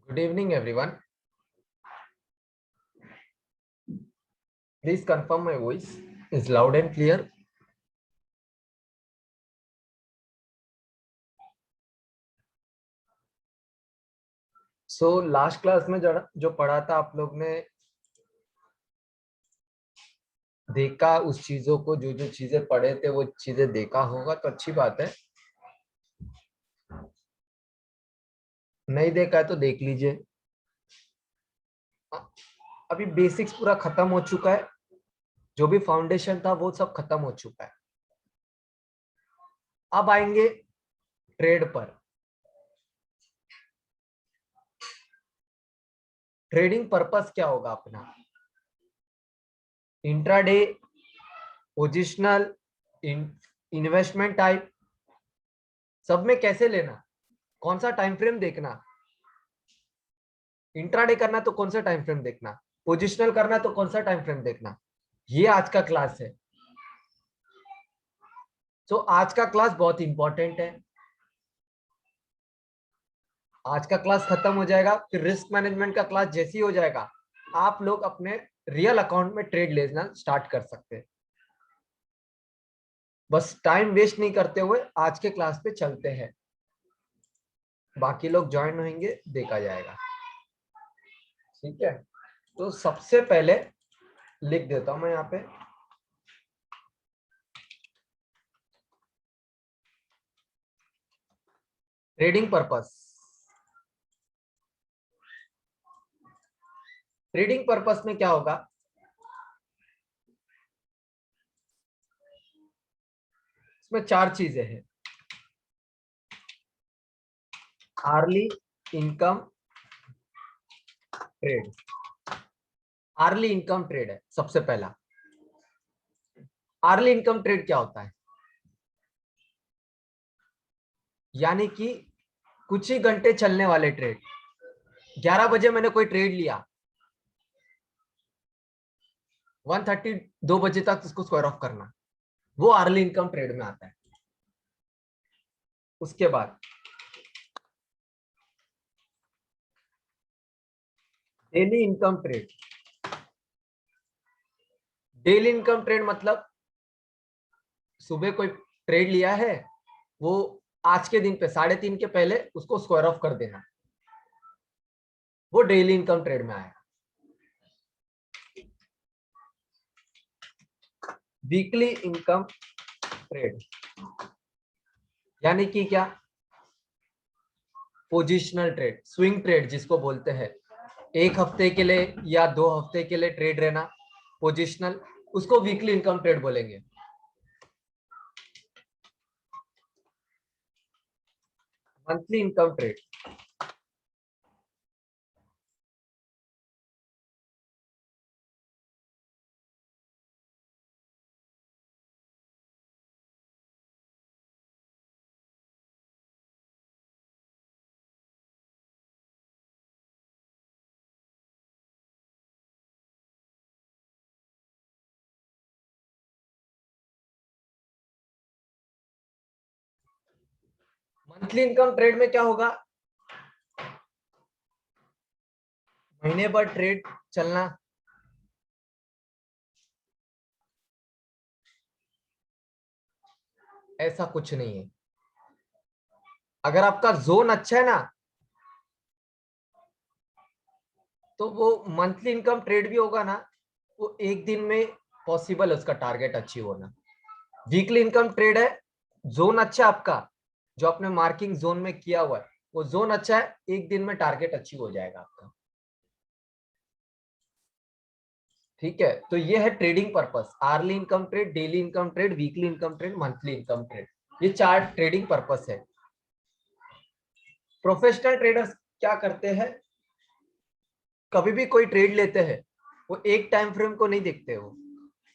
Good evening, everyone. Please confirm my voice is loud and clear. So last class में जो पढ़ा था आप लोग ने देखा, उस चीजों को जो जो चीजें पढ़े थे वो चीजें देखा होगा तो अच्छी बात है। नहीं देखा है तो देख लीजिए। अभी बेसिक्स पूरा खत्म हो चुका है, जो भी फाउंडेशन था वो सब खत्म हो चुका है। अब आएंगे ट्रेड पर। ट्रेडिंग पर्पस क्या होगा अपना? इंट्राडे, पोजिशनल, इन्वेस्टमेंट टाइप, सब में कैसे लेना, कौन सा टाइम फ्रेम देखना। इंट्राडे करना तो कौन सा टाइम फ्रेम देखना, पोजिशनल करना तो कौन सा टाइम फ्रेम देखना, ये आज का क्लास है। तो आज का क्लास बहुत इंपॉर्टेंट है। आज का क्लास खत्म हो जाएगा, फिर रिस्क मैनेजमेंट का क्लास जैसे ही हो जाएगा आप लोग अपने रियल अकाउंट में ट्रेड लेना स्टार्ट कर सकते हैं। बस टाइम वेस्ट नहीं करते हुए आज के क्लास पे चलते हैं, बाकी लोग ज्वाइन होंगे, देखा जाएगा। ठीक है, तो सबसे पहले लिख देता हूं मैं यहाँ पे ट्रेडिंग पर्पस। ट्रेडिंग पर्पस में क्या होगा? इसमें चार चीजें हैं। Early income trade. Early income trade है सबसे पहला। आर्ली इनकम ट्रेड क्या होता है? यानी कि कुछ ही घंटे चलने वाले ट्रेड। 11 बजे मैंने कोई ट्रेड लिया, 1:32 बजे तक उसको स्क्वायर ऑफ करना, वो आर्ली इनकम ट्रेड में आता है। उसके बाद daily income trade. Daily income trade मतलब सुबह कोई ट्रेड लिया है, वो आज के दिन पे 3:30 के पहले उसको स्क्वायर ऑफ कर देना, वो डेली इनकम ट्रेड में आएगा। वीकली इनकम ट्रेड यानी कि क्या? पोजिशनल ट्रेड, स्विंग ट्रेड जिसको बोलते हैं। एक हफ्ते के लिए या 2 हफ्ते के लिए ट्रेड रहना, पोजिशनल, उसको वीकली इनकम ट्रेड बोलेंगे। Monthly income trade, monthly income trade में क्या होगा? महीने भर ट्रेड चलना, ऐसा कुछ नहीं है। अगर आपका जोन अच्छा है ना, तो वो मंथली इनकम ट्रेड भी होगा ना, वो एक दिन में पॉसिबल है उसका टारगेट अचीव होना। वीकली इनकम ट्रेड है, जोन अच्छा है आपका, जो आपने मार्किंग जोन में किया हुआ है वो जोन अच्छा है, एक दिन में टारगेट अचीव हो जाएगा आपका। ठीक है, तो ये है trading purpose. Early income trade, daily income trade, weekly income trade, monthly income trade, ये चार ट्रेडिंग पर्पस है। प्रोफेशनल ट्रेडर्स क्या करते हैं? कभी भी कोई ट्रेड लेते हैं, वो एक टाइम फ्रेम को नहीं देखते, वो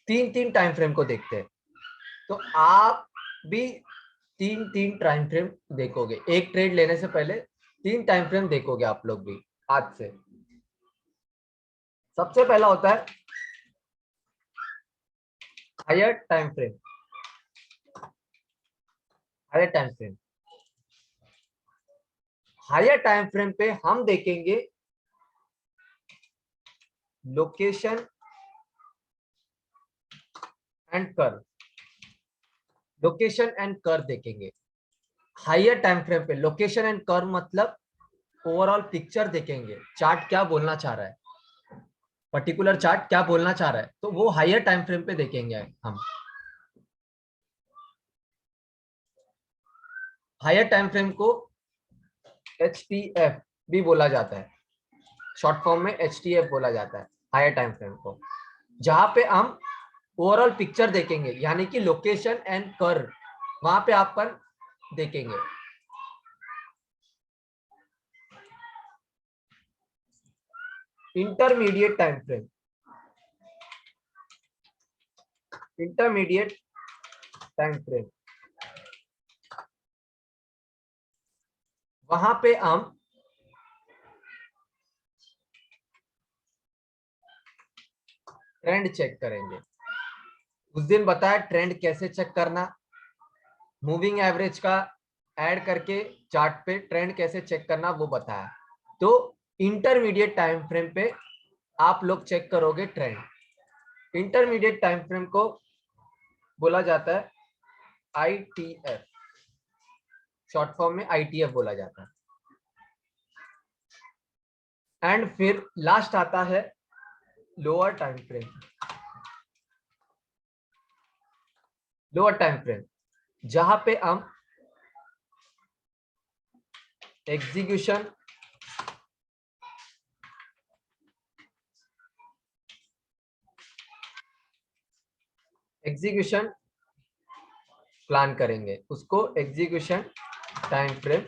तीन तीन टाइम फ्रेम को देखते हैं। तो आप भी तीन तीन टाइम फ्रेम देखोगे, एक ट्रेड लेने से पहले तीन टाइम फ्रेम देखोगे आप लोग भी आज से। सबसे पहला होता है higher time frame. Higher time frame higher time frame पे हम देखेंगे location and curve, location and curve देखेंगे। हायर टाइम फ्रेम पे लोकेशन एंड कर्व मतलब ओवरऑल पिक्चर देखेंगे, चार्ट क्या बोलना चाह रहा है, पर्टिकुलर चार्ट क्या बोलना चाह रहा है, तो वो हायर टाइम फ्रेम पे देखेंगे हम। हायर टाइम फ्रेम को HTF भी बोला जाता है, शॉर्ट फॉर्म में HTF बोला जाता है हायर टाइम फ्रेम को, जहां पे हम ओवरऑल पिक्चर देखेंगे, यानी कि लोकेशन एंड कर्व वहां पे आप पर देखेंगे। Intermediate time frame, intermediate time frame, वहां पे हम ट्रेंड चेक करेंगे। उस दिन बताया ट्रेंड कैसे चेक करना, मूविंग एवरेज का ऐड करके चार्ट पे ट्रेंड कैसे चेक करना वो बताया। तो इंटरमीडिएट टाइम फ्रेम पे आप लोग चेक करोगे ट्रेंड। इंटरमीडिएट टाइम फ्रेम को बोला जाता है ITF, शॉर्ट फॉर्म में ITF बोला जाता है। एंड फिर लास्ट आता है lower time frame, lower time frame जहां पे हम एग्जीक्यूशन प्लान करेंगे, उसको एग्जीक्यूशन टाइम फ्रेम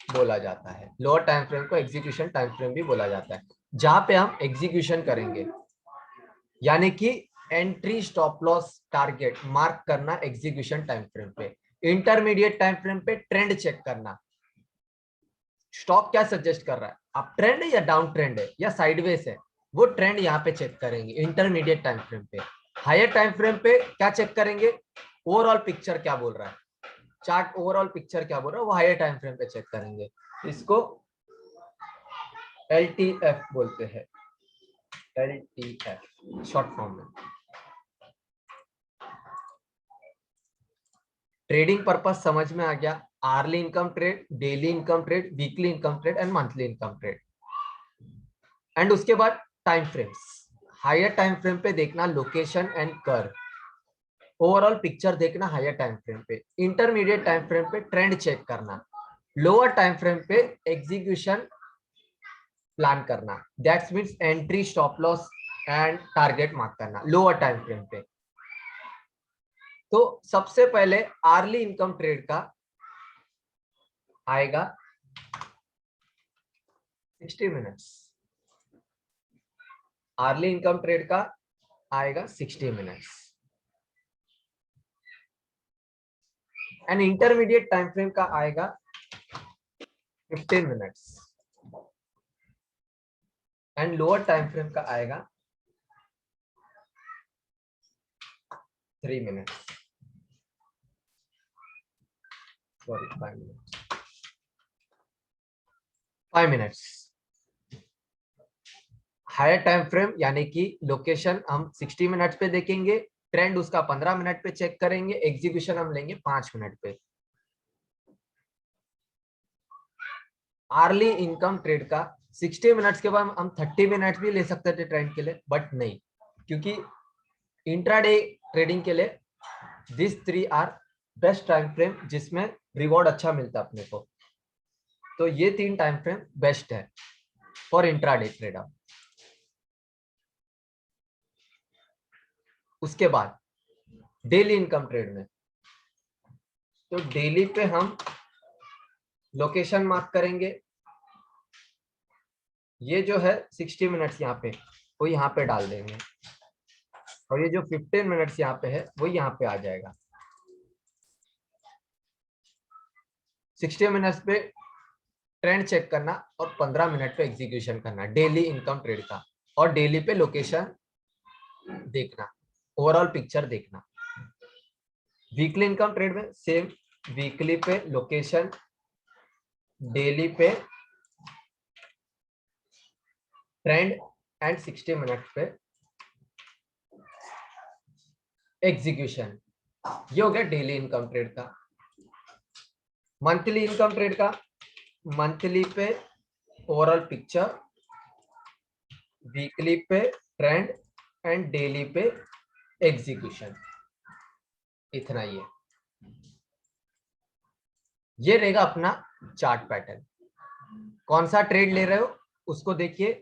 बोला जाता है। लोअर टाइम फ्रेम को एग्जीक्यूशन टाइम फ्रेम भी बोला जाता है, जहां पे हम एग्जीक्यूशन करेंगे, यानी कि entry stop loss target mark करना एग्जीक्यूशन टाइम फ्रेम पे। इंटरमीडिएट टाइम फ्रेम पे ट्रेंड चेक करना, स्टॉक क्या सजेस्ट कर रहा है, अप ट्रेंड है या डाउन ट्रेंड है या साइडवेज है, वो ट्रेंड यहाँ पे चेक करेंगे इंटरमीडिएट टाइम फ्रेम पे। हायर टाइम फ्रेम पे क्या चेक करेंगे, ओवरऑल पिक्चर क्या बोल रहा है, चार्ट ओवरऑल पिक्चर क्या बोल रहा है वो हायर टाइम फ्रेम पे चेक करेंगे। इसको LTF बोलते हैं, LTF शॉर्ट फॉर्म में। ट्रेडिंग पर्पस समझ में आ गया, early income trade, daily income trade, weekly income trade and monthly income trade. And उसके बाद time frames, higher time frame पे देखना location and curve, overall picture देखना हायर टाइम फ्रेम पे। इंटरमीडिएट टाइम फ्रेम पे ट्रेंड चेक करना, lower time frame पे execution plan करना, that's means entry stop loss and target mark करना lower time frame पे। तो सबसे पहले आर्ली इनकम ट्रेड का आएगा 60 मिनट्स, आर्ली इनकम ट्रेड का आएगा 60 minutes and intermediate time frame का आएगा 15 minutes and lower time frame का आएगा 3 minutes, sorry 5 minutes, 5 minutes. Higher time frame यानी कि लोकेशन हम 60 मिनट्स पे देखेंगे, ट्रेंड उसका 15 मिनट पे चेक करेंगे, एग्जीक्यूशन हम लेंगे 5 मिनट पे। आर्ली इनकम ट्रेड का 60 मिनट्स के बाद हम 30 मिनट्स भी ले सकते थे ट्रेंड के लिए, बट नहीं, क्योंकि इंट्राडे ट्रेडिंग के लिए this 3 are best time frame जिसमें रिवॉर्ड अच्छा मिलता है अपने को। तो ये 3 टाइम फ्रेम बेस्ट है फॉर इंट्राडे ट्रेडर। उसके बाद डेली इनकम ट्रेड में, तो डेली पे हम लोकेशन मार्क करेंगे, ये जो है 60 मिनट्स यहाँ पे वो यहाँ पे डाल देंगे, और ये जो 15 मिनट्स यहाँ पे है वो यहाँ पे आ जाएगा। 60 मिनट्स पे ट्रेंड चेक करना और 15 मिनट पे एग्जीक्यूशन करना डेली इनकम ट्रेड का, और डेली पे लोकेशन देखना, ओवरऑल पिक्चर देखना। वीकली इनकम ट्रेड में सेम, वीकली पे लोकेशन, डेली पे ट्रेंड एंड 60 मिनट पे एग्जीक्यूशन। ये हो गया डेली इनकम ट्रेड का। मंथली इनकम ट्रेड का, मंथली पे ओवरऑल पिक्चर, वीकली पे ट्रेंड एंड डेली पे एग्जीक्यूशन। इतना ही है। ये रहेगा अपना चार्ट पैटर्न। कौन सा ट्रेड ले रहे हो उसको देखिए,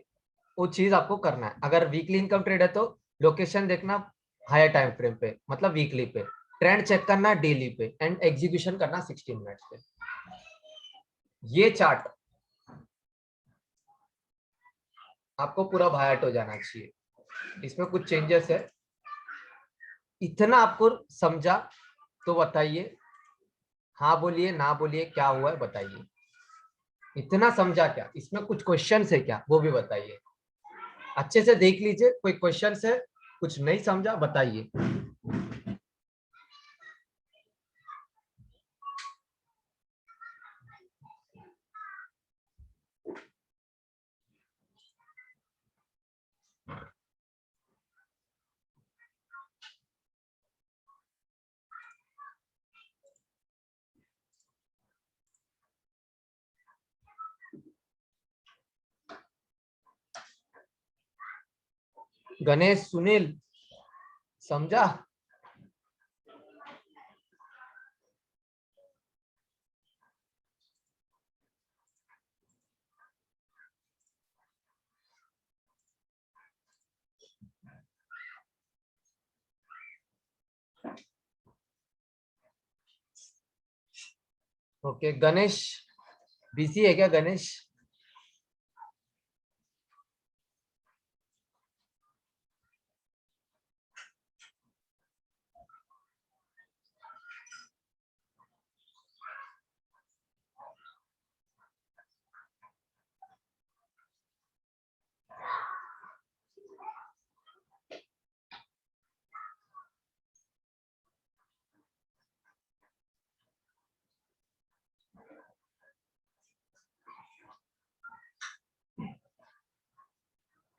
वो चीज आपको करना है। अगर वीकली इनकम ट्रेड है तो लोकेशन देखना हायर टाइम फ्रेम पे, मतलब वीकली पे, ट्रेंड चेक करना डेली पे एंड एग्जीक्यूशन करना 60 मिनट्स पे। ये चार्ट आपको पूरा बायट हो जाना चाहिए। इसमें कुछ चेंजेस है, इतना आपको समझा तो बताइए, हाँ बोलिए ना बोलिए, क्या हुआ है बताइए। इतना समझा क्या, इसमें कुछ क्वेश्चन है क्या वो भी बताइए। अच्छे से देख लीजिए, कोई क्वेश्चन है, कुछ नहीं समझा बताइए। गणेश, सुनील, समझा? ओके गणेश, बिजी है क्या गणेश?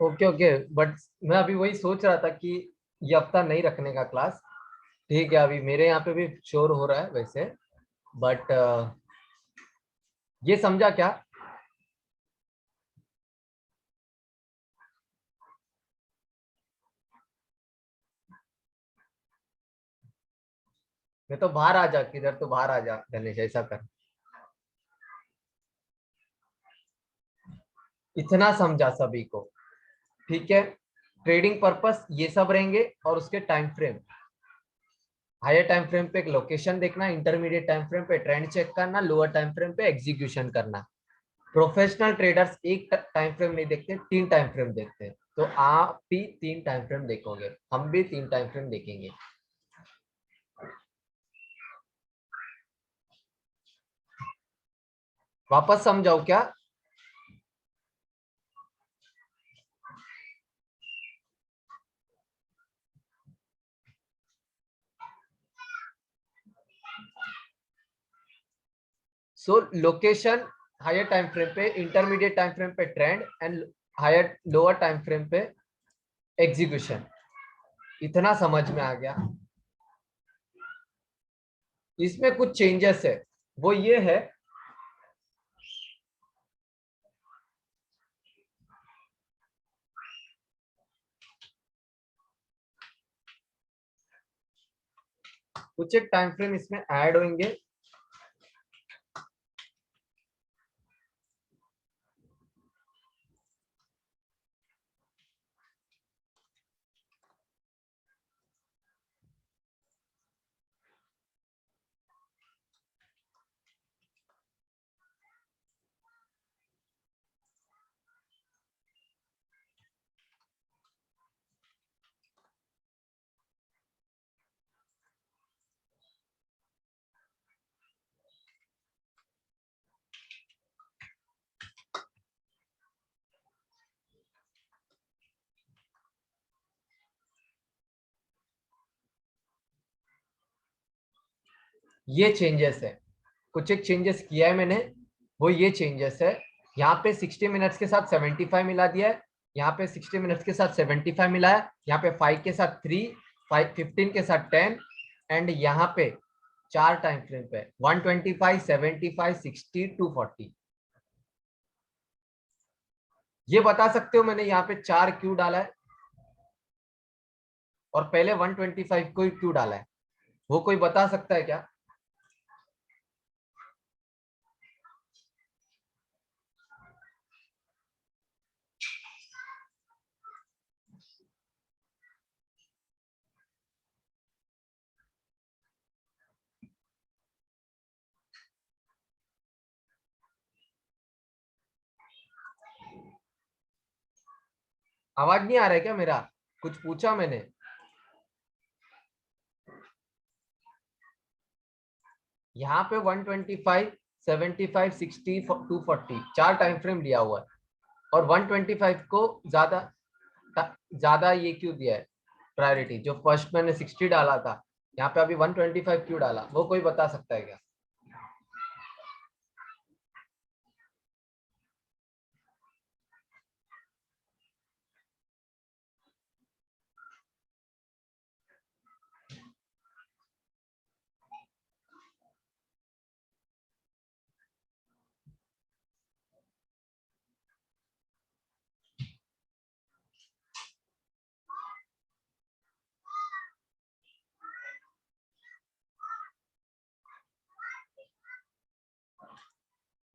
ओके ओके, बट मैं अभी वही सोच रहा था कि ये हफ्ता नहीं रखने का क्लास। ठीक है, अभी मेरे यहाँ पे भी शोर हो रहा है वैसे, बट ये समझा क्या? मैं तो बाहर आ जा, किधर तो बाहर आ जा गणेश, ऐसा कर। इतना समझा सभी को? ठीक है, ट्रेडिंग पर्पस ये सब रहेंगे और उसके time frame. Higher time frame पे लोकेशन देखना, इंटरमीडिएट टाइम फ्रेम पे ट्रेंड चेक करना, लोअर टाइम फ्रेम पे एग्जीक्यूशन करना। प्रोफेशनल ट्रेडर्स एक टाइम फ्रेम नहीं देखते, 3 टाइम फ्रेम देखते हैं। तो आप भी 3 टाइम फ्रेम देखोगे, हम भी 3 टाइम फ्रेम देखेंगे। वापस समझाओ क्या? So location higher time frame पे, इंटरमीडिएट टाइम फ्रेम पे trend and higher lower time frame पे एग्जीक्यूशन। इतना समझ में आ गया? इसमें कुछ चेंजेस है, वो ये है, कुछ एक टाइम फ्रेम इसमें ऐड होंगे। ये चेंजेस है, कुछ एक चेंजेस किया है मैंने, वो ये चेंजेस है। यहाँ पे 60 मिनट्स के साथ 75 मिला दिया है, यहाँ पे 60 मिनट्स के साथ 75 मिला है, यहाँ पे 5 के साथ 3, 15 के साथ 10, एंड यहाँ पे 4 टाइम फ्रेम पे 125, 75, 60, 240। ये बता सकते हो मैंने यहाँ पे 4 क्यों डाला है और पहले 125 को क्यों डाला है? वो कोई बता सकता है क्या? आवाज नहीं आ रहा है क्या मेरा? कुछ पूछा मैंने? यहाँ पे 125, 75, 60, 240 4 टाइम फ्रेम लिया हुआ है, और 125 को ज्यादा ज्यादा ये क्यों दिया है प्रायोरिटी? जो फर्स्ट मैंने 60 डाला था, यहाँ पे अभी 125 क्यों डाला? वो कोई बता सकता है क्या?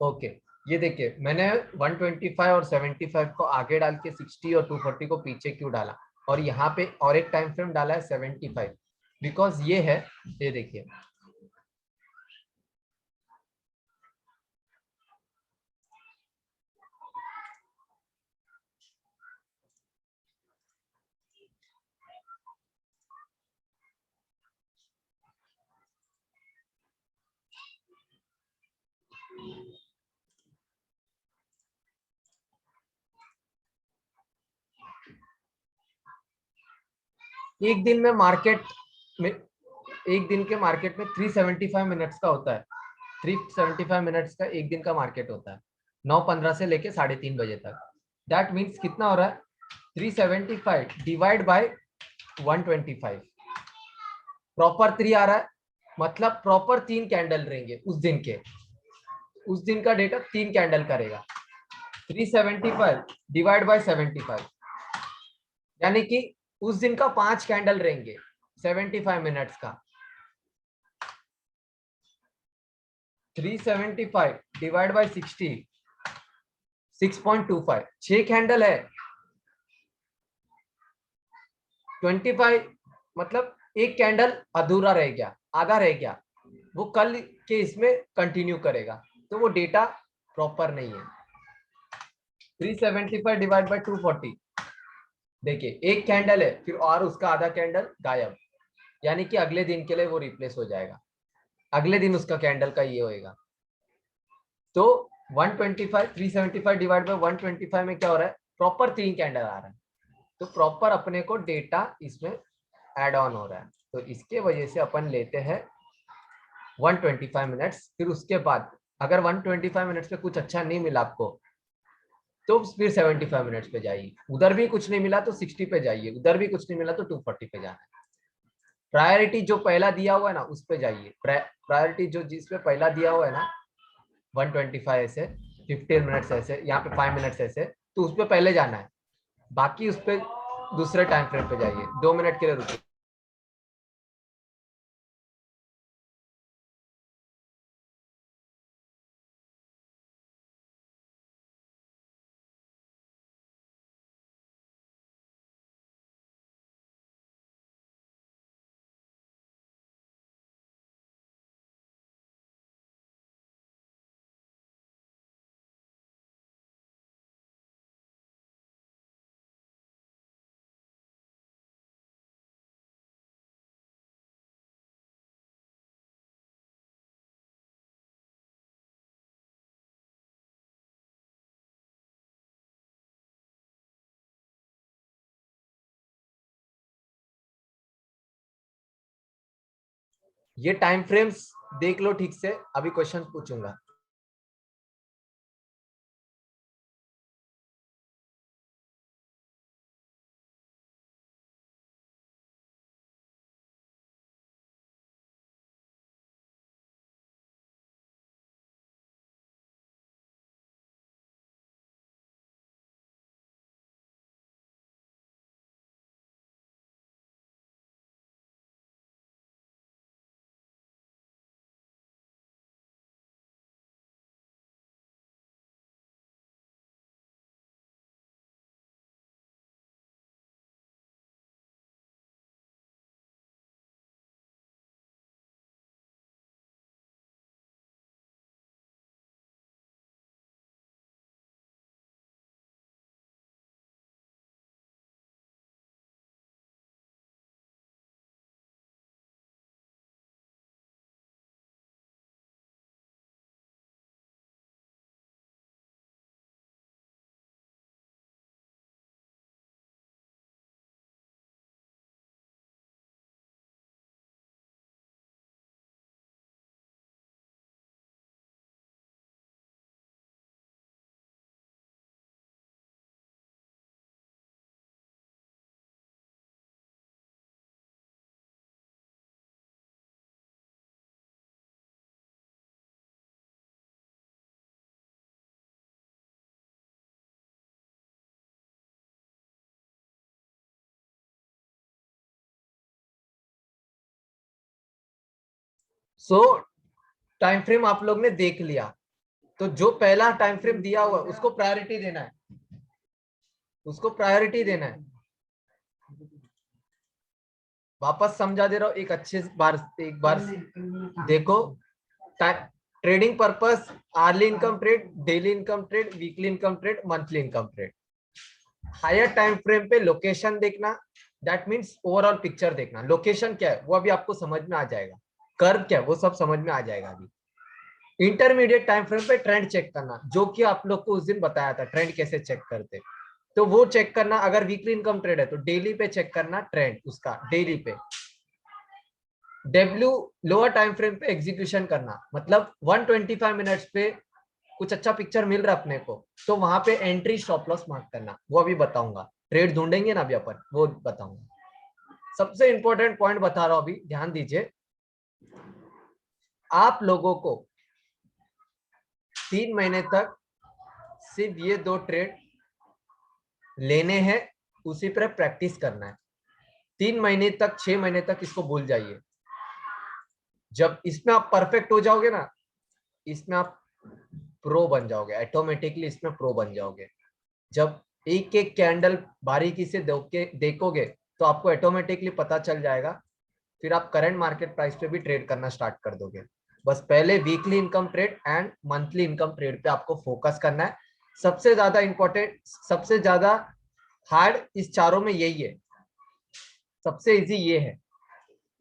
ओके, ये देखिए मैंने 125 और 75 को आगे डाल के 60 और 240 को पीछे क्यों डाला, और यहाँ पे और एक टाइम फ्रेम डाला है 75, बिकॉज ये है, ये देखिए एक दिन में मार्केट में, एक दिन के मार्केट में 375 मिनट्स का होता है। 375 मिनट्स का एक दिन का मार्केट होता है, 9:15 से लेके 3:30 बजे तक। दैट मीन्स कितना हो रहा है? 375 डिवाइड बाय 125, प्रॉपर 3 आ रहा है, मतलब प्रॉपर 3 कैंडल रहेंगे उस दिन के, उस दिन का डेटा 3 कैंडल करेगा। 375 डिवाइड बाय 75, यानी कि उस दिन का 5 कैंडल रहेंगे 75 मिनट्स का। 375 डिवाइड बाय 60, 6.25, 6 कैंडल है। 25 मतलब एक कैंडल अधूरा रह गया, आधा रह गया, वो कल के इसमें कंटिन्यू करेगा, तो वो डेटा प्रॉपर नहीं है। 375 डिवाइड बाय 240, देखिए एक कैंडल है, फिर और उसका आधा कैंडल गायब, यानी कि अगले दिन के लिए वो रिप्लेस हो जाएगा, अगले दिन उसका कैंडल का ये होएगा। तो 125, 375 डिवाइड बाय 125 में क्या हो रहा है? प्रॉपर 3 कैंडल आ रहा है, तो प्रॉपर अपने को डेटा इसमें एड ऑन हो रहा है, तो इसके वजह से अपन लेते हैं 125 मिनट्स। फिर उसके बाद अगर 125 मिनट्स में कुछ अच्छा नहीं मिला आपको, तो फिर 75 मिनट्स पे जाइए, उधर भी कुछ नहीं मिला तो 60 पे जाइए, उधर भी कुछ नहीं मिला तो 240 पे जाना है। प्रायोरिटी जो पहला दिया हुआ है ना उस पे जाइए, प्रायोरिटी जो जिस पे पहला दिया हुआ है ना, 125 ऐसे, 15 मिनट्स ऐसे, यहाँ पे 5 मिनट्स ऐसे, तो उस पे पहले जाना है, बाकी उस पे दूसरे टाइम फ्रेम पे जाइए, 2 मिनट के लिए रुकिए। ये टाइम फ्रेम्स देख लो ठीक से, अभी क्वेश्चन पूछूंगा। सो टाइम फ्रेम आप लोग ने देख लिया, तो जो पहला टाइम फ्रेम दिया हुआ उसको प्रायोरिटी देना है, उसको प्रायोरिटी देना है। वापस समझा दे रहा हूं, एक अच्छे बार, एक बार देखो। Trading purpose, early income trade, daily income trade, weekly income trade, monthly income trade. Higher time frame पे लोकेशन देखना, दैट मीन्स ओवरऑल पिक्चर देखना। लोकेशन क्या है वो अभी आपको समझ में आ जाएगा, कर्व क्या है वो सब समझ में आ जाएगा अभी। इंटरमीडिएट टाइम फ्रेम पे ट्रेंड चेक करना, जो कि आप लोग को उस दिन बताया था ट्रेंड कैसे चेक करते, तो वो चेक करना। अगर वीकली इनकम ट्रेड है तो डेली पे चेक करना ट्रेंड उसका, डेली पे। डब्ल्यू लोअर टाइम फ्रेम पे एग्जीक्यूशन करना, मतलब 125 मिनट्स पे कुछ अच्छा पिक्चर मिल रहा है अपने को, तो वहां पे एंट्री स्टॉप लॉस मार्क करना, वो अभी बताऊंगा। ट्रेड ढूंढेंगे ना अभी अपन, वो बताऊंगा। सबसे इंपॉर्टेंट पॉइंट बता रहा हूं अभी, ध्यान दीजिए। आप लोगों को 3 महीने तक सिर्फ ये 2 ट्रेड लेने हैं, उसी पर प्रैक्टिस करना है। 3 महीने तक, 6 महीने तक इसको भूल जाइए। जब इसमें आप परफेक्ट हो जाओगे ना, इसमें आप प्रो बन जाओगे, ऑटोमेटिकली इसमें प्रो बन जाओगे। जब एक एक कैंडल बारीकी से देखोगे तो आपको ऑटोमेटिकली पता चल जाएगा, फिर आप करंट मार्केट प्राइस पे भी ट्रेड करना स्टार्ट कर दोगे। बस पहले weekly income trade and monthly income trade पे आपको फोकस करना है। सबसे ज्यादा इंपॉर्टेंट, सबसे ज्यादा हार्ड इस चारों में यही है। सबसे इजी ये है,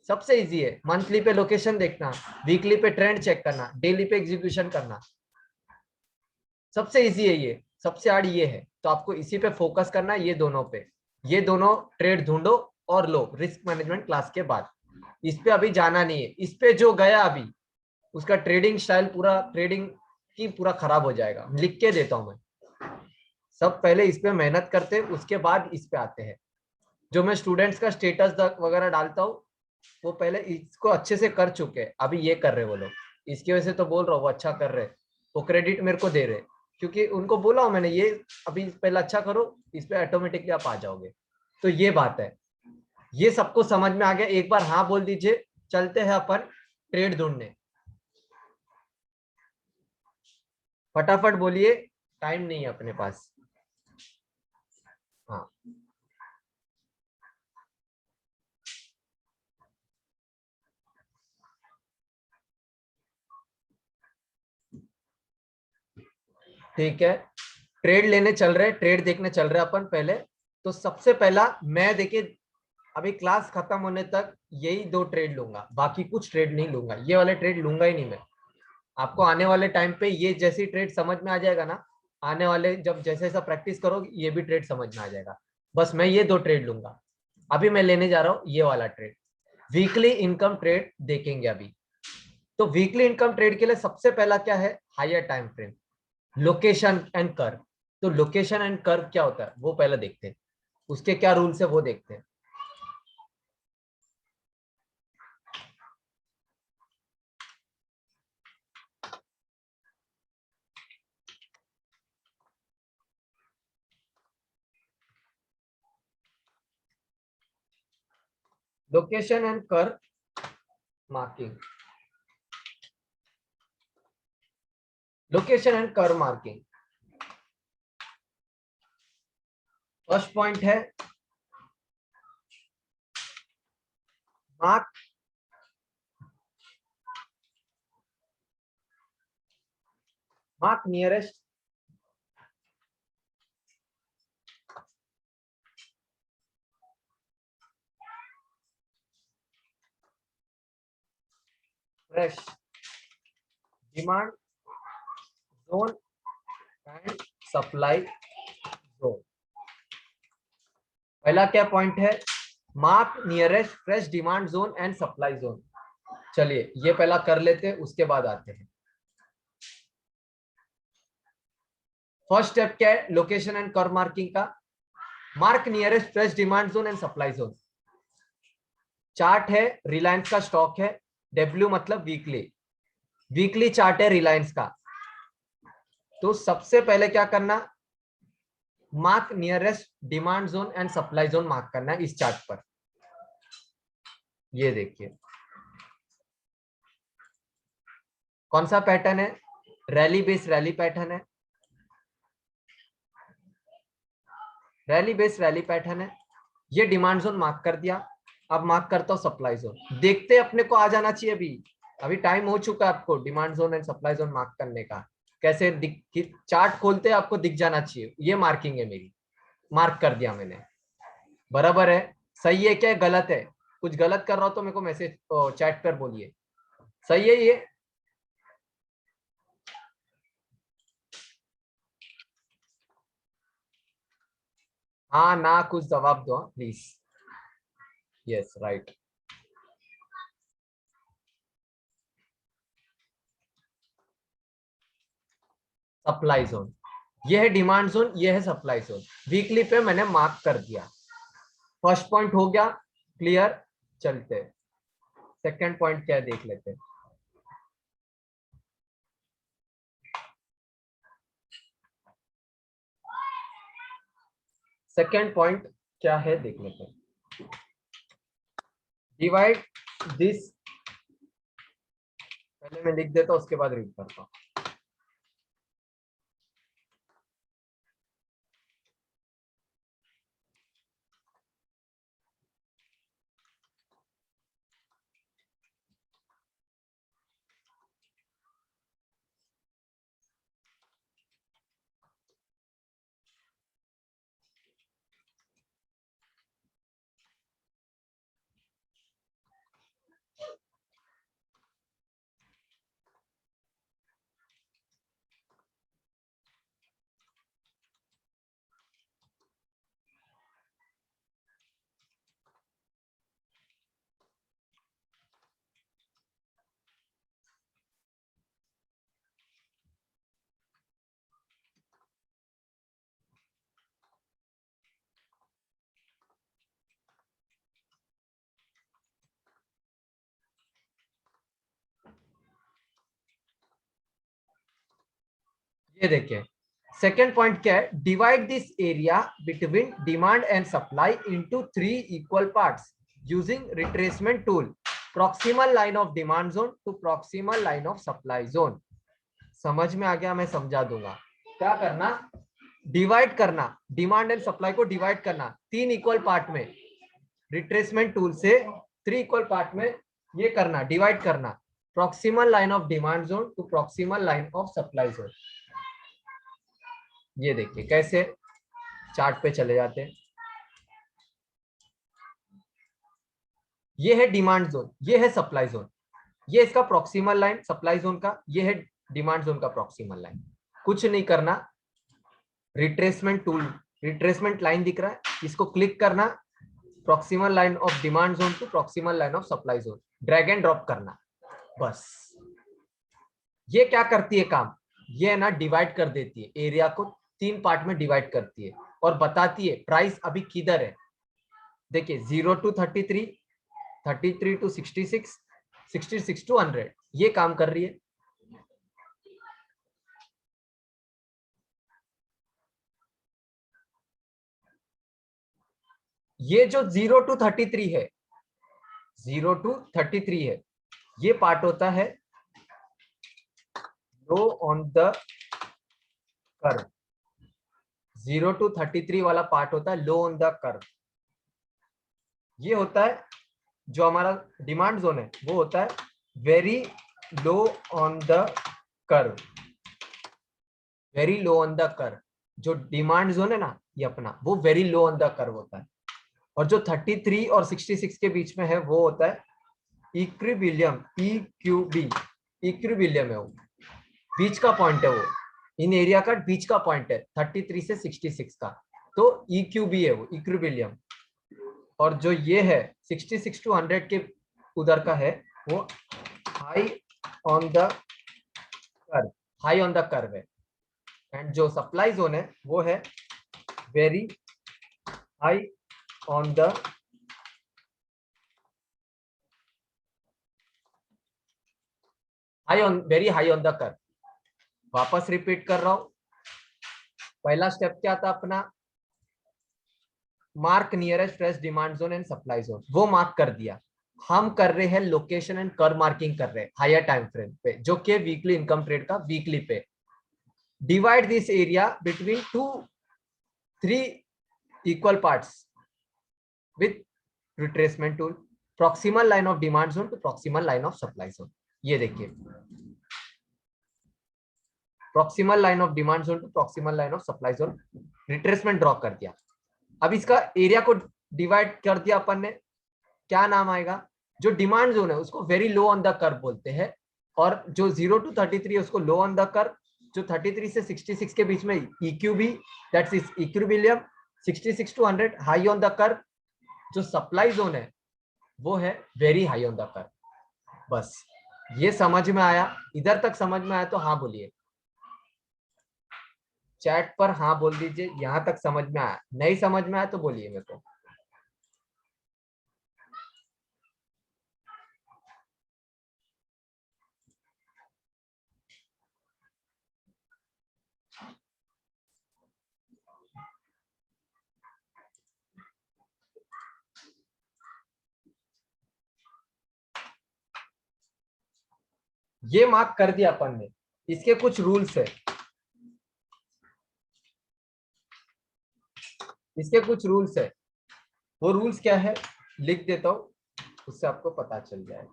सबसे इजी है। मंथली पे लोकेशन देखना, वीकली पे ट्रेंड चेक करना, डेली पे एग्जीक्यूशन करना, सबसे इजी है ये, सबसे हार्ड ये है। तो आपको इसी पे फोकस करना है, ये दोनों पे। ये दोनों ट्रेड ढूंढो और लो रिस्क मैनेजमेंट क्लास के बाद। इस पे अभी जाना नहीं है, इस पे जो गया अभी उसका ट्रेडिंग स्टाइल पूरा, ट्रेडिंग की पूरा खराब हो जाएगा। लिख के देता हूं मैं, सब पहले इस पे मेहनत करते उसके बाद इस पे आते हैं। जो मैं स्टूडेंट्स का स्टेटस वगैरह डालता हूँ, वो पहले इसको अच्छे से कर चुके हैं, अभी ये कर रहे वो लोग। इसकी वजह से तो बोल रहा हूँ वो अच्छा कर रहे, वो क्रेडिट मेरे को दे रहे, क्योंकि उनको बोला हूँ मैंने ये अभी पहले अच्छा करो, इस पे ऑटोमेटिकली आप आ जाओगे। तो ये बात है, ये सबको समझ में आ गया। एक बार हाँ बोल दीजिए, चलते हैं अपन ट्रेड ढूंढने। फटाफट बोलिए, टाइम नहीं है अपने पास। हाँ, ठीक है। ट्रेड लेने चल रहे, ट्रेड देखने चल रहे अपन पहले। तो सबसे पहला मैं देखिए, अभी क्लास खत्म होने तक यही 2 ट्रेड लूंगा, बाकी कुछ ट्रेड नहीं लूंगा, ये वाले ट्रेड लूंगा ही नहीं मैं। आपको आने वाले टाइम पे ये जैसी ट्रेड समझ में आ जाएगा ना, आने वाले जब जैसे जैसा प्रैक्टिस करोगे ये भी ट्रेड समझ में आ जाएगा। बस मैं ये 2 ट्रेड लूंगा। अभी मैं लेने जा रहा हूँ ये वाला ट्रेड, वीकली इनकम ट्रेड देखेंगे अभी। तो वीकली इनकम ट्रेड के लिए सबसे पहला क्या है, higher time frame, location and curve. तो लोकेशन एंड कर्व क्या होता है वो पहले देखते हैं, उसके क्या रूल्स है वो देखते हैं। Location and curve marking, location and curve marking. First point है mark, mark nearest fresh demand zone and supply zone. पहला क्या पॉइंट है, mark nearest fresh demand zone and supply zone. चलिए ये पहला कर लेते हैं, उसके बाद आते हैं। फर्स्ट स्टेप क्या है लोकेशन एंड कर्व मार्किंग का, mark nearest fresh demand zone and supply zone. Chart है, रिलायंस का स्टॉक है, डब्ल्यू मतलब वीकली, वीकली चार्ट है रिलायंस का। तो सबसे पहले क्या करना, mark nearest demand zone and supply zone mark करना है इस चार्ट पर। ये देखिए, कौन सा पैटर्न है? रैली बेस्ड रैली पैटर्न है, रैली बेस्ड रैली पैटर्न है। ये डिमांड जोन मार्क कर दिया। अब मार्क करता हूँ सप्लाई जोन, देखते अपने को आ जाना चाहिए। अभी अभी टाइम हो चुका है आपको demand zone and supply zone mark करने का। कैसे चार्ट खोलते आपको दिख जाना चाहिए। ये मार्किंग है मेरी, मार्क कर दिया मैंने। बराबर है? सही है क्या गलत है? कुछ गलत कर रहा हो तो मेरे को मैसेज चैट पर बोलिए। सही है ये? हाँ ना कुछ जवाब दो please. Yes right. Supply zone, ये है डिमांड जोन, ये है सप्लाई जोन। वीकली पे मैंने मार्क कर दिया। फर्स्ट पॉइंट हो गया क्लियर। चलते सेकंड पॉइंट क्या है देख लेते हैं। सेकंड पॉइंट क्या है देख लेते हैं। डिवाइड दिस, पहले मैं लिख देता हूं उसके बाद रीड करता हूं। ये देखिए सेकेंड पॉइंट क्या है। Divide this area between demand and supply into 3 equal parts using retracement tool, proximal line of demand zone to proximal line of supply zone. समझ में आ गया? मैं समझा दूंगा। क्या करना, डिवाइड करना, डिमांड एंड सप्लाई को डिवाइड करना 3 इक्वल पार्ट में, रिट्रेसमेंट टूल से 3 इक्वल पार्ट में ये करना, डिवाइड करना, proximal line of demand zone to proximal line of supply zone. ये देखिए कैसे, चार्ट पे चले जाते हैं। ये है डिमांड जोन, ये है सप्लाई जोन, ये इसका प्रॉक्सिमल लाइन सप्लाई जोन का, ये है डिमांड जोन का प्रॉक्सिमल लाइन। कुछ नहीं करना, रिट्रेसमेंट टूल, रिट्रेसमेंट लाइन दिख रहा है, इसको क्लिक करना, proximal line of demand zone to proximal line of supply zone, drag and drop करना बस। ये क्या करती है काम, ये ना डिवाइड कर देती है एरिया को, 3 पार्ट में डिवाइड करती है और बताती है प्राइस अभी किधर है। देखिए 0 टू 33, 33 टू 66, 66 टू 100, ये काम कर रही है। ये जो 0 टू 33 है, 0 टू 33 है, ये पार्ट होता है low on the curve. 0 to 33 वाला पार्ट होता है लो ऑन द कर्व। ये होता है जो हमारा डिमांड जोन है, वो होता है very low on the curve, very low on the curve. जो डिमांड जोन है ना ये अपना, वो very low on the curve होता है। और जो 33 और 66 के बीच में है वो होता है इक्विलिब्रियम, EQB, इक्विलिब्रियम है वो, बीच का पॉइंट है वो, इन एरिया का बीच का पॉइंट है 33 से 66 का, तो EQB है वो, इक्विलिब्रियम। और जो ये है 66 टू 100 के उधर का है, वो high on the curve, high on the curve है। एंड जो सप्लाई जोन है वो है very high on the, high on, very high on the curve. वापस रिपीट कर रहा हूं, पहला स्टेप क्या था अपना, mark nearest fresh demand zone and supply zone, वो मार्क कर दिया। हम कर रहे हैं लोकेशन एंड कर मार्किंग कर रहे हैं हायर टाइम फ्रेम पे, जो कि वीकली इनकम ट्रेड का वीकली पे। Divide this area between 3 equal parts with retracement tool, proximal line of demand zone to proximal line of supply zone. ये देखिए, proximal line of demand zone to proximal line of supply zone, retracement draw कर दिया। अब इसका area को divide कर दिया अपन ने, क्या नाम आएगा? जो डिमांड जोन है उसको very low on the curve बोलते हैं, और जो 0 to 33 है उसको लो ऑन द कर्व, जो 33 से 66 के बीच में EQB, that's is equilibrium, 66 to 100 high on the curve. जो सप्लाई जोन है वो है very high on the curve. बस ये समझ में आया? इधर तक समझ में आया तो हाँ बोलिए, चैट पर हाँ बोल दीजिए। यहां तक समझ में आया? नहीं समझ में आया तो बोलिए मेरे को। ये मार्क कर दिया अपन ने, इसके कुछ रूल्स है, इसके कुछ रूल्स है। वो रूल्स क्या है लिख देता हूं, उससे आपको पता चल जाएगा।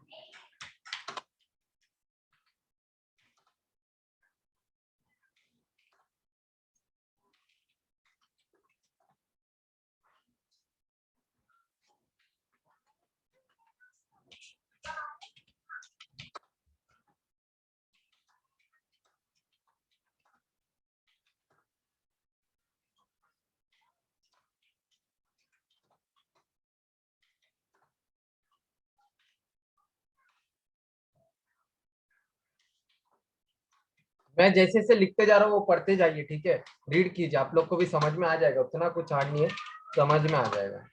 मैं जैसे से लिखते जा रहा हूँ वो पढ़ते जाइए, ठीक है? रीड कीजिए, आप लोग को भी समझ में आ जाएगा, उतना कुछ हार्ड नहीं है, समझ में आ जाएगा।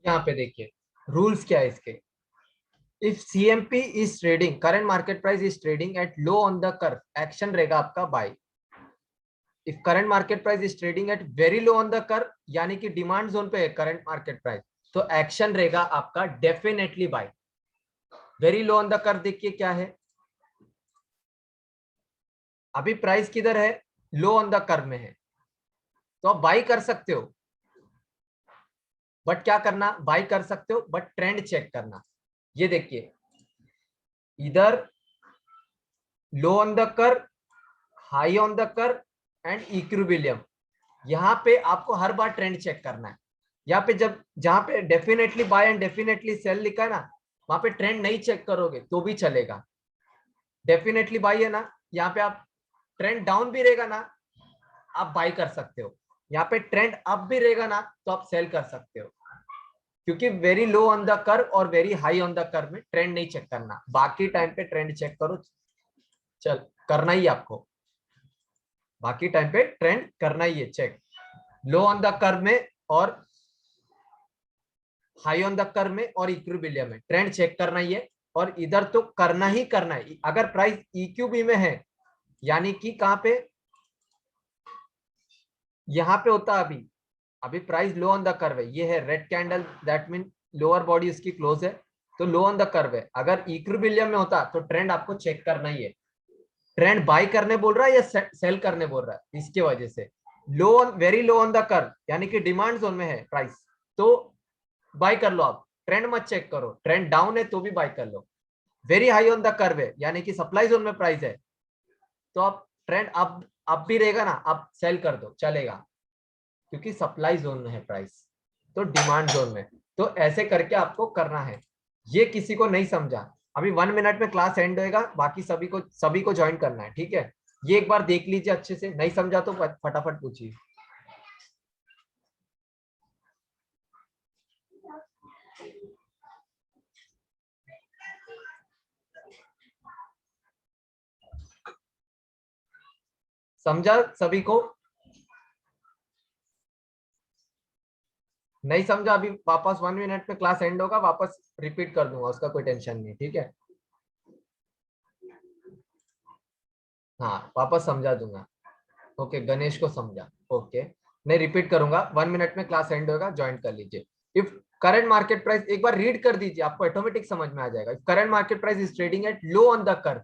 यहाँ पे देखिए रूल्स क्या है इसके। If CMP is trading, current market price is trading at low on the curve, action रहेगा आपका buy. If current market price is trading at very low on the curve, यानी कि डिमांड जोन पे है current market price, तो action रहेगा आपका definitely buy. Very low on the curve देखिए क्या है, अभी प्राइस किधर है? लो ऑन द कर्व में है, तो आप बाई कर सकते हो, बट क्या करना? बाई कर सकते हो बट ट्रेंड चेक करना। ये देखिए इधर लो on the curve, high on the curve and equilibrium, यहाँ पे आपको हर बार ट्रेंड चेक करना है। यहाँ पे जब जहां पे definitely buy and definitely sell लिखा है ना, वहां पे ट्रेंड नहीं चेक करोगे तो भी चलेगा। डेफिनेटली बाय है ना, यहाँ पे आप ट्रेंड डाउन भी रहेगा ना आप बाय कर सकते हो, यहाँ पे ट्रेंड अप भी रहेगा ना तो आप सेल कर सकते हो, क्योंकि very low on the curve और very high on the curve में ट्रेंड नहीं चेक करना, बाकी टाइम पे ट्रेंड चेक करो। चल करना ही आपको, बाकी टाइम पे ट्रेंड करना ही है check, low on the curve में और हाई ऑन द कर्व में और इक्विलिब्रियम में ट्रेंड चेक करना ही है। और इधर तो करना ही करना है, अगर प्राइस EQB में है यानी कि कहां पे, यहां पे होता अभी, अभी price low on the curve है, ये है red candle, that mean lower body इसकी क्लोज है तो लो ऑन द कर्व है। अगर इक्विलिब्रियम में होता तो ट्रेंड आपको चेक करना ही है, ट्रेंड बाय करने बोल रहा है या सेल करने बोल रहा है, इसके वजह से लो on, very low on the curve यानी कि डिमांड जोन में है प्राइस तो बाय कर लो आप, ट्रेंड मत चेक करो, ट्रेंड डाउन है तो भी बाय कर लो। Very high on the curve है यानी कि सप्लाई जोन में प्राइस है तो आप ट्रेंड अब भी रहेगा ना, आप सेल कर दो चलेगा, क्योंकि सप्लाई जोन में है प्राइस तो डिमांड जोन में। तो ऐसे करके आपको करना है, ये किसी को नहीं समझा, अभी 1 मिनट में क्लास एंड होएगा, बाकी सभी को ज्वाइन करना है, ठीक है। ये एक बार देख लीजिए अच्छे से, नहीं समझा तो फटाफट पूछिए। समझा सभी को? नहीं समझा अभी वापस 1 मिनट में क्लास एंड होगा, वापस रिपीट कर दूंगा, उसका कोई टेंशन नहीं, ठीक है। हाँ वापस समझा दूंगा। ओके गणेश को समझा, ओके। मैं रिपीट करूंगा, 1 मिनट में क्लास एंड होगा, ज्वाइन कर लीजिए। इफ करंट मार्केट प्राइस, एक बार रीड कर दीजिए आपको ऑटोमेटिक समझ में आ जाएगा। If current market price is trading at low on the curve,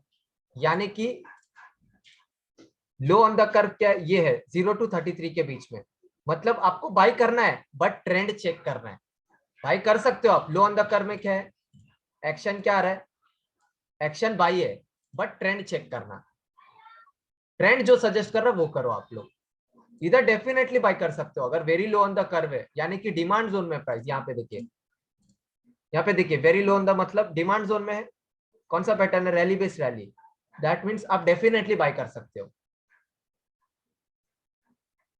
यानी कि लो ऑन द कर्व क्या है? ये है 0 to 33 के बीच में, मतलब आपको बाय करना है बट ट्रेंड चेक करना है। बाय कर सकते हो आप, लो ऑन द कर्व में क्या है, एक्शन क्या आ रहा है, एक्शन बाय है बट ट्रेंड चेक करना, ट्रेंड जो सजेस्ट कर रहा है वो करो आप लोग। इधर डेफिनेटली बाय कर सकते हो अगर very low on the curve है, यानी कि डिमांड जोन में प्राइस, यहाँ पे देखिए, यहाँ पे देखिए वेरी लो ऑन द मतलब डिमांड जोन में है। कौन सा पैटर्न है, rally based rally, that means आप डेफिनेटली बाय कर सकते हो।